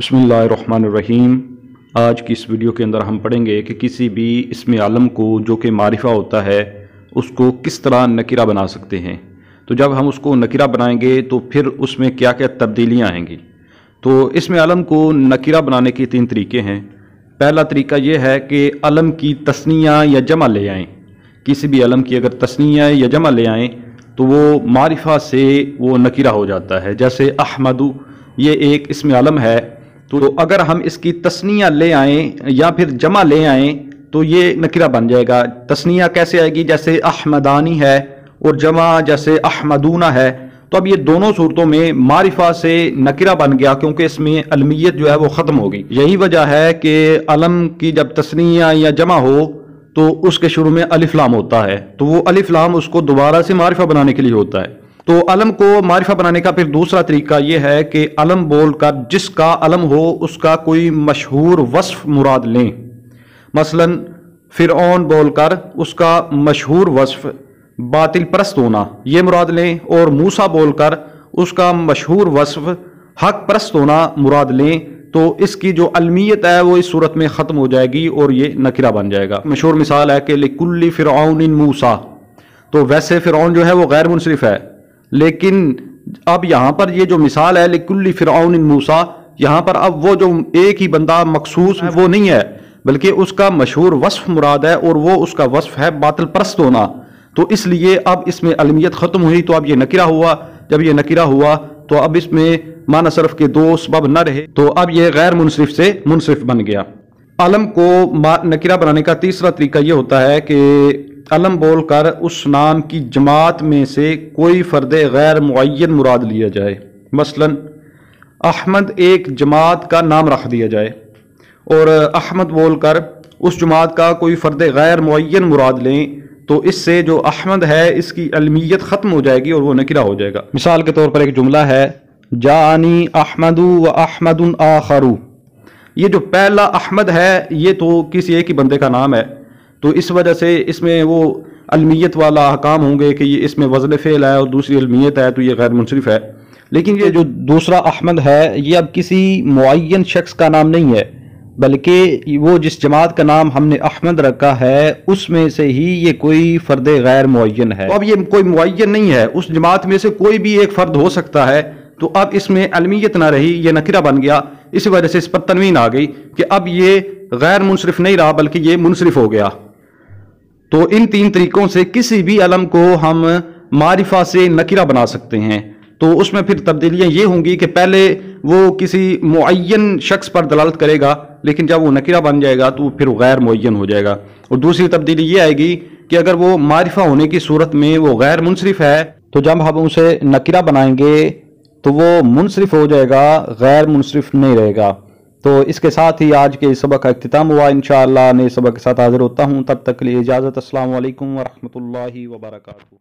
बिस्मिल्लाहिर्रहमानिर्रहीम। आज की इस वीडियो के अंदर हम पढ़ेंगे कि किसी भी इसमें आलम को जो कि मारिफा होता है उसको किस तरह नकीरा बना सकते हैं। तो जब हम उसको नकीरा बनाएंगे तो फिर उसमें क्या क्या तब्दीलियाँ आएंगी। तो इसमें आलम को नकीरा बनाने के 3 तरीके हैं। पहला तरीका यह है कि आलम की तस्निया या जमा ले आएँ। किसी भी आलम की अगर तस्निया या जमा ले आएँ तो वो मारिफा से वो नकीरा हो जाता है। जैसे अहमदु, ये एक इसमें आलम है, तो अगर हम इसकी तस्निया ले आएँ या फिर जमा ले आएँ तो ये नकीरा बन जाएगा। तस्निया कैसे आएगी? जैसे अहमदानी है और जमा जैसे अहमदूना है। तो अब ये दोनों सूरतों में मारिफा से नकीरा बन गया, क्योंकि इसमें अलमियत जो है वो ख़त्म होगी। यही वजह है कि अलम की जब तस्निया या जमा हो तो उसके शुरू में अलिफ लाम होता है, तो वो अलिफ लाम उसको दोबारा से मारिफा बनाने के लिए होता है। तो अलम को मारिफा बनाने का फिर दूसरा तरीका यह है कि अलम बोलकर जिसका अलम हो उसका कोई मशहूर वस्फ मुराद लें। मसलन फिरऔन बोलकर उसका मशहूर वस्फ बातिल परस्त होना ये मुराद लें, और मूसा बोलकर उसका मशहूर वस्फ हक परस्त होना मुराद लें। तो इसकी जो अलमियत है वो इस सूरत में ख़त्म हो जाएगी और ये नकीरा बन जाएगा। मशहूर मिसाल है कि लिकुल्ली फिरऔन मूसा, तो वैसे फिरऔन जो है वो गैर मुनसरिफ है, लेकिन अब यहाँ पर ये जो मिसाल है लिकुल्ली फिरऔन मूसा, यहाँ पर अब वो जो एक ही बंदा मखसूस है वो नहीं है, बल्कि उसका मशहूर वस्फ मुराद है, और वो उसका वस्फ है बातिल परस्त होना। तो इसलिए अब इसमें अलमियत ख़त्म हुई, तो अब ये नकीरा हुआ। जब ये नकीरा हुआ तो अब इसमें माना सरफ के 2 सबब न रहे, तो अब ये गैर मुनसरिफ से मुनसरिफ बन गया। अलम को नकीरा बनाने का तीसरा तरीका ये होता है कि अलम बोलकर उस नाम की जमात में से कोई फ़र्द गैर मुअय्यन मुराद लिया जाए। मसलन अहमद एक जमात का नाम रख दिया जाए, और अहमद बोलकर उस जमात का कोई फ़र्द गैर मुअय्यन मुराद लें, तो इससे जो अहमद है इसकी अलमियत ख़त्म हो जाएगी और वो नकीरा हो जाएगा। मिसाल के तौर पर एक जुमला है जानी अहमदु व अहमदुन आखरू। ये जो पहला अहमद है ये तो किसी एक ही बंदे का नाम है, तो इस वजह से इसमें वो अलमियत वाला अहकाम होंगे कि ये इसमें वज़न फ़ेल है और दूसरी अलमियत है, तो ये गैर मुनसरिफ है। लेकिन ये जो दूसरा अहमद है ये अब किसी मुअय्यन शख्स का नाम नहीं है, बल्कि वो जिस जमात का नाम हमने अहमद रखा है उसमें से ही ये कोई फ़र्द गैर मुअय्यन है। तो अब ये कोई मुअय्यन नहीं है, उस जमात में से कोई भी एक फ़र्द हो सकता है, तो अब इसमें अलमियत ना रही, ये नकीरा बन गया। इस वजह से इस पर तनवीन आ गई कि अब ये गैर मुनसरिफ नहीं रहा बल्कि ये मुनसरिफ हो गया। तो इन 3 तरीकों से किसी भी अलम को हम मारिफा से नकीरा बना सकते हैं। तो उसमें फिर तब्दीलियाँ ये होंगी कि पहले वो किसी मुअय्यन शख्स पर दलालत करेगा, लेकिन जब वो नकीरा बन जाएगा तो फिर गैर मुअय्यन हो जाएगा। और दूसरी तब्दीली ये आएगी कि अगर वो मारिफा होने की सूरत में वो गैर मुनसरिफ है, तो जब हम उसे नकीरा बनाएंगे तो वो मुनसरिफ हो जाएगा, गैर मुनसरिफ नहीं रहेगा। तो इसके साथ ही आज के सबक का इख्तिताम हुआ। इंशाअल्लाह नए सबक के साथ हाजिर होता हूँ, तब तक के लिए इजाज़त। अस्सलामु अलैकुम व रहमतुल्लाहि व बरकातुहू।